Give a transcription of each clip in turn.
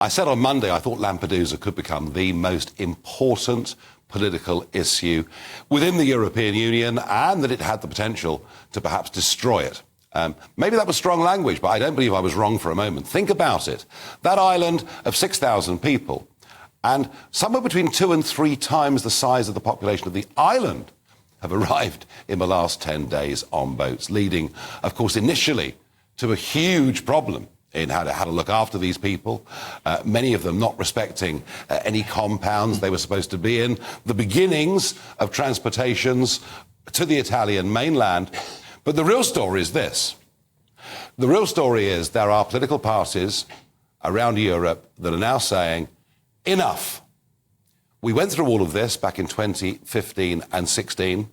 I said on Monday I thought Lampedusa could become the most important political issue within the European Union and that it had the potential to perhaps destroy it. Maybe that was strong language, but I don't believe I was wrong for a moment. Think about it. That island of 6,000 people and somewhere between 2 and 3 times the size of the population of the island have arrived in the last 10 days on boats, leading, of course, initially to a huge problem in how to look after these people, many of them not respecting any compounds they were supposed to be in, the beginnings of transportations to the Italian mainland. But the real story is this. The real story is there are political parties around Europe that are now saying, enough. We went through all of this back in 2015 and 16,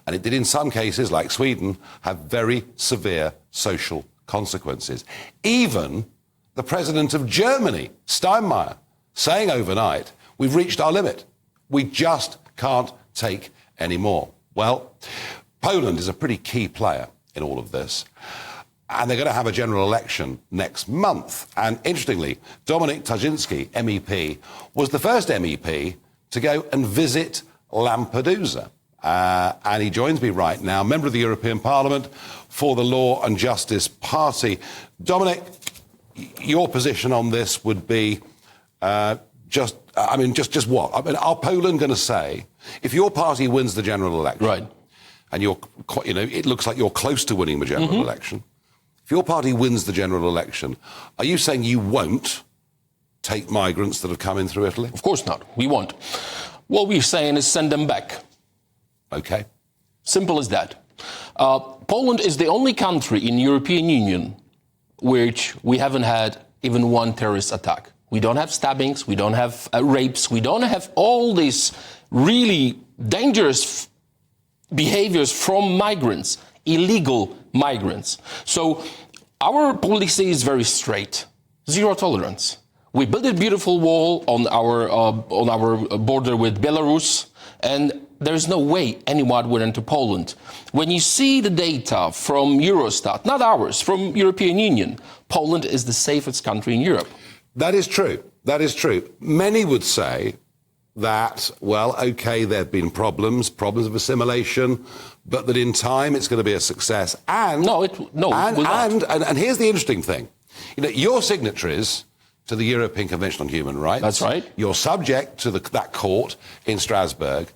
and it did in some cases, like Sweden, have very severe social consequences. Even the president of Germany, Steinmeier, saying overnight, we've reached our limit. We just can't take any more. Well, Poland is a pretty key player in all of this. And they're going to have a general election next month. And interestingly, Dominik Tarczynski MEP was the first MEP to go and visit Lampedusa. And he joins me right now, member of the European Parliament for the Law and Justice Party. Dominik, your position on this would be just what? I mean, are Poland going to say, if your party wins the general election, right, and it looks like you're close to winning the general election, if your party wins the general election, are you saying you won't take migrants that have come in through Italy? Of course not. We won't. What we're saying is send them back. Okay. Simple as that. Poland is the only country in the European Union which we haven't had even one terrorist attack. We don't have stabbings, we don't have rapes, we don't have all these really dangerous behaviors from migrants, illegal migrants. So our policy is very straight. Zero tolerance. We built a beautiful wall on our border with Belarus, and there's no way anyone would enter Poland. When you see the data from Eurostat, not ours, from European Union, Poland is the safest country in Europe. That is true. That is true. Many would say that, well, okay, there have been problems of assimilation, but that in time it's going to be a success. And and here's the interesting thing. You're signatories to the European Convention on Human Rights. That's right. You're subject to that court in Strasbourg.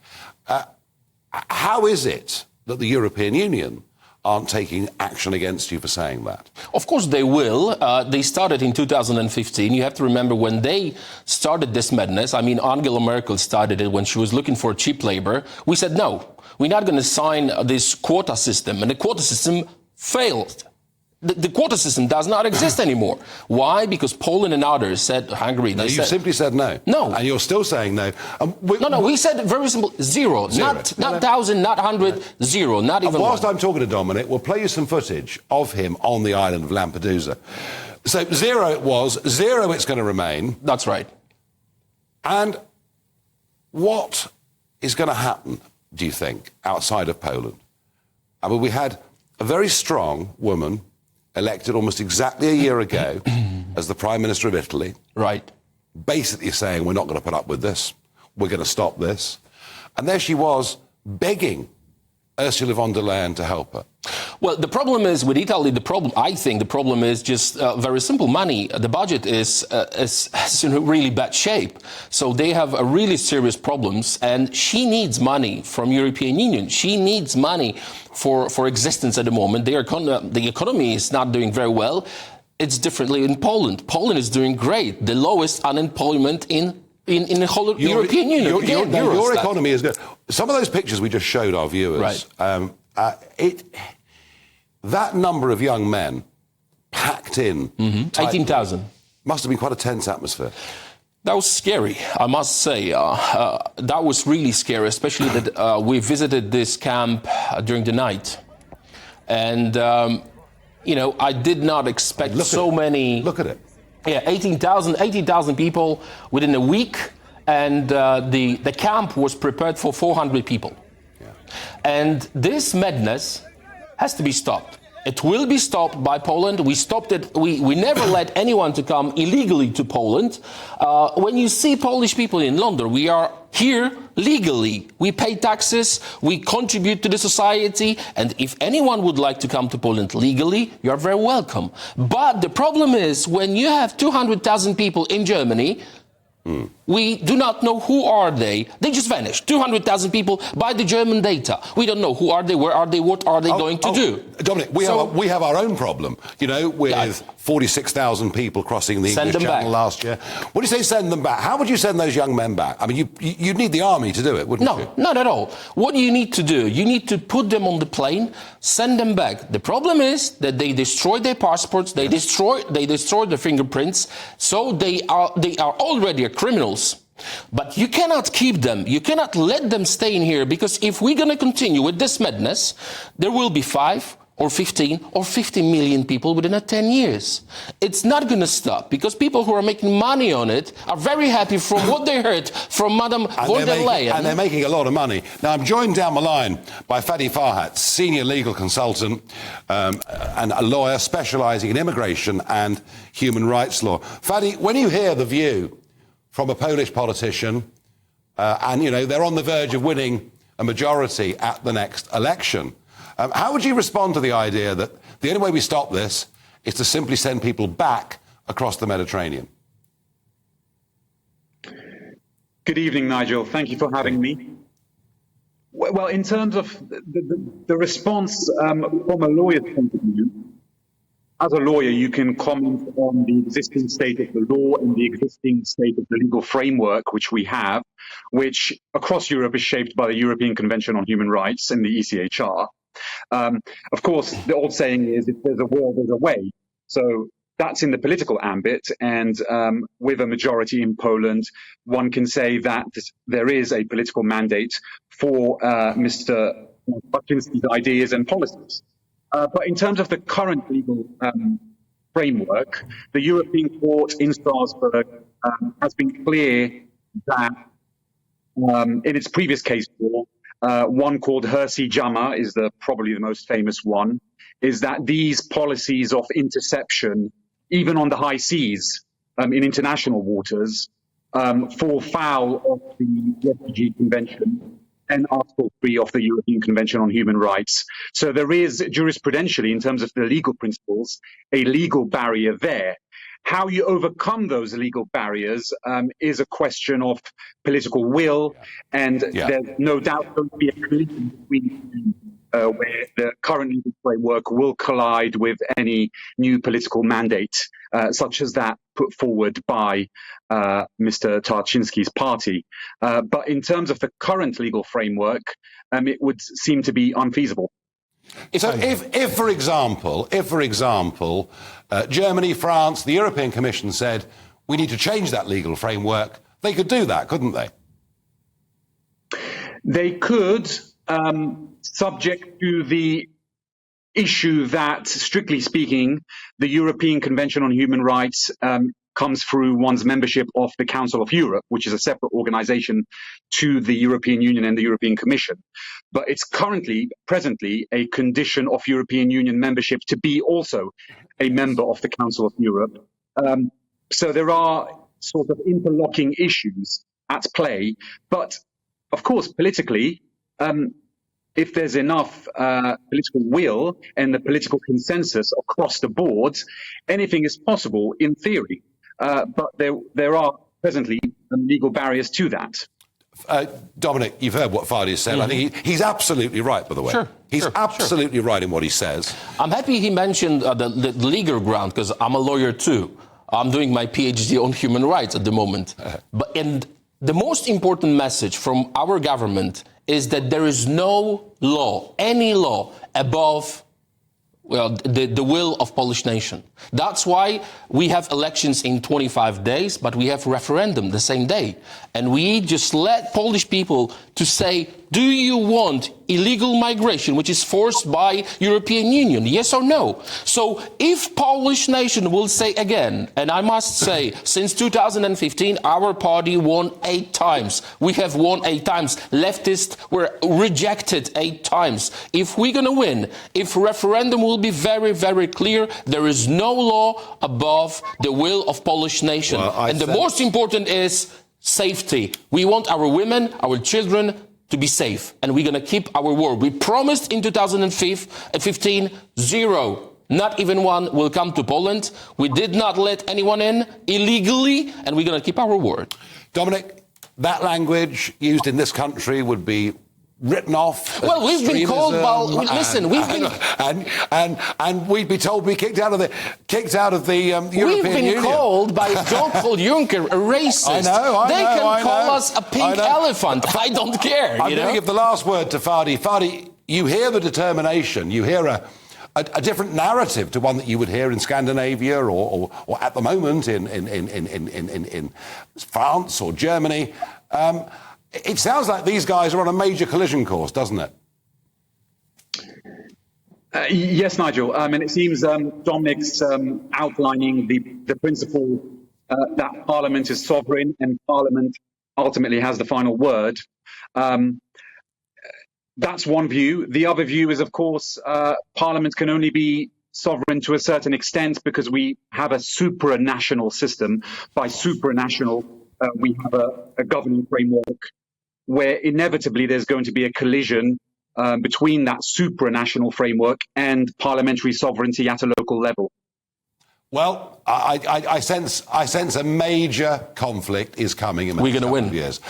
How is it that the European Union aren't taking action against you for saying that? Of course they will. They started in 2015. You have to remember when they started this madness. I mean, Angela Merkel started it when she was looking for cheap labor. We said, no, we're not going to sign this quota system. And the quota system failed. The quota system does not exist anymore. Why? Because Poland and others said, Hungary... No, you simply said no. No. And you're still saying no. We said very simple, zero. Not 1,000, not 100, zero, not even whilst one. I'm talking to Dominik, we'll play you some footage of him on the island of Lampedusa. So zero it was, zero it's going to remain. That's right. And what is going to happen, do you think, outside of Poland? I mean, we had a very strong woman elected almost exactly a year ago as the Prime Minister of Italy. Right. Basically saying, we're not going to put up with this. We're going to stop this. And there she was begging Ursula von der Leyen to help her. Well, the problem is with Italy, I think the problem is just very simple. Money. The budget is in really bad shape. So they have really serious problems. And she needs money from European Union. She needs money for existence at the moment. The economy is not doing very well. It's differently in Poland. Poland is doing great. The lowest unemployment in the whole European Union. Your economy is good. Some of those pictures we just showed our viewers, right. That number of young men packed in, 18,000. Must have been quite a tense atmosphere. That was scary, I must say. That was really scary, especially that we visited this camp during the night. And, I did not expect many... Look at it. Yeah, 18,000 people within a week, and the camp was prepared for 400 people. Yeah. And this madness has to be stopped. It will be stopped by Poland. We stopped it. We never let anyone to come illegally to Poland. When you see Polish people in London, we are here legally. We pay taxes, we contribute to the society, and if anyone would like to come to Poland legally, you are very welcome. But the problem is, when you have 200,000 people in Germany, we do not know who are they. They just vanished. 200,000 people by the German data. We don't know who are they, where are they, what are they going to do. Dominik, we have our own problem, with 46,000 people crossing the English Channel last year. When you say send them back, how would you send those young men back? I mean, you'd need the army to do it, wouldn't you? No, not at all. What you need to do, you need to put them on the plane, send them back. The problem is that they destroy their passports, they destroy their fingerprints, so they are already criminals. But you cannot keep them. You cannot let them stay in here, because if we're going to continue with this madness, there will be 5 or 15 or 50 million people within 10 years. It's not going to stop, because people who are making money on it are very happy from what they heard from Madame von der Leyen. And they're making a lot of money. Now, I'm joined down the line by Fadi Farhat, senior legal consultant and a lawyer specialising in immigration and human rights law. Fadi, when you hear the view from a Polish politician, and, they're on the verge of winning a majority at the next election, how would you respond to the idea that the only way we stop this is to simply send people back across the Mediterranean? Good evening, Nigel. Thank you for having me. Well, in terms of the response from a lawyer's point of view, as a lawyer, you can comment on the existing state of the law and the existing state of the legal framework which we have, which across Europe is shaped by the European Convention on Human Rights and the ECHR. Of course, the old saying is, if there's a will, there's a way. So that's in the political ambit. And with a majority in Poland, one can say that there is a political mandate for Mr. Tarczynski's ideas and policies. But in terms of the current legal framework, the European Court in Strasbourg has been clear that in its previous case law, one called Hersey Jama is probably the most famous one, is that these policies of interception, even on the high seas, in international waters, fall foul of the Refugee Convention and Article 3 of the European Convention on Human Rights. So there is jurisprudentially, in terms of the legal principles, a legal barrier there. How you overcome those legal barriers is a question of political will, and there's no doubt going to be a collision between where the current legal framework will collide with any new political mandate, such as that put forward by Mr. Tarczynski's party. But in terms of the current legal framework, it would seem to be unfeasible. So if for example, Germany, France, the European Commission said, we need to change that legal framework, they could do that, couldn't they? They could, subject to the issue that, strictly speaking, the European Convention on Human Rights comes through one's membership of the Council of Europe, which is a separate organization to the European Union and the European Commission. But it's presently, a condition of European Union membership to be also a member of the Council of Europe. So there are sort of interlocking issues at play. But, of course, politically, if there's enough political will and the political consensus across the board, anything is possible in theory. But there are presently legal barriers to that. Dominik, you've heard what Fadi said. Mm-hmm. I think he's absolutely right, by the way. He's absolutely right in what he says. I'm happy he mentioned the legal ground, because I'm a lawyer too. I'm doing my PhD on human rights at the moment. And the most important message from our government is that there is no law, any law, above the will of Polish nation. That's why we have elections in 25 days, but we have referendum the same day. And we just let Polish people to say do you want illegal migration, which is forced by European Union? Yes or no? So if Polish nation will say again, and I must say, since 2015, our party won 8 times. We have won 8 times. Leftists were rejected 8 times. If we're going to win, if referendum will be very, very clear, there is no law above the will of Polish nation. Well, and the most important is safety. We want our women, our children to be safe, and we're going to keep our word. We promised in 2015 zero. Not even one will come to Poland. We did not let anyone in illegally, and we're going to keep our word. Dominic, that language used in this country would be written off. Well, we've been called. Listen, we've been and we'd be told to be kicked out of the European Union. We've been called by Jean-Claude Juncker a racist. I know. They can call us a pink elephant. I don't care. I'm going to give the last word to Fadi. Fadi, you hear the determination. You hear a different narrative to one that you would hear in Scandinavia or at the moment in France or Germany. It sounds like these guys are on a major collision course, doesn't it? Yes, Nigel. And it seems Dominik's outlining the principle that Parliament is sovereign and Parliament ultimately has the final word. That's one view. The other view is, of course, Parliament can only be sovereign to a certain extent because we have a supranational system. By supranational, we have a governing framework where inevitably there's going to be a collision between that supranational framework and parliamentary sovereignty at a local level. Well, I sense a major conflict is coming in the next couple of years.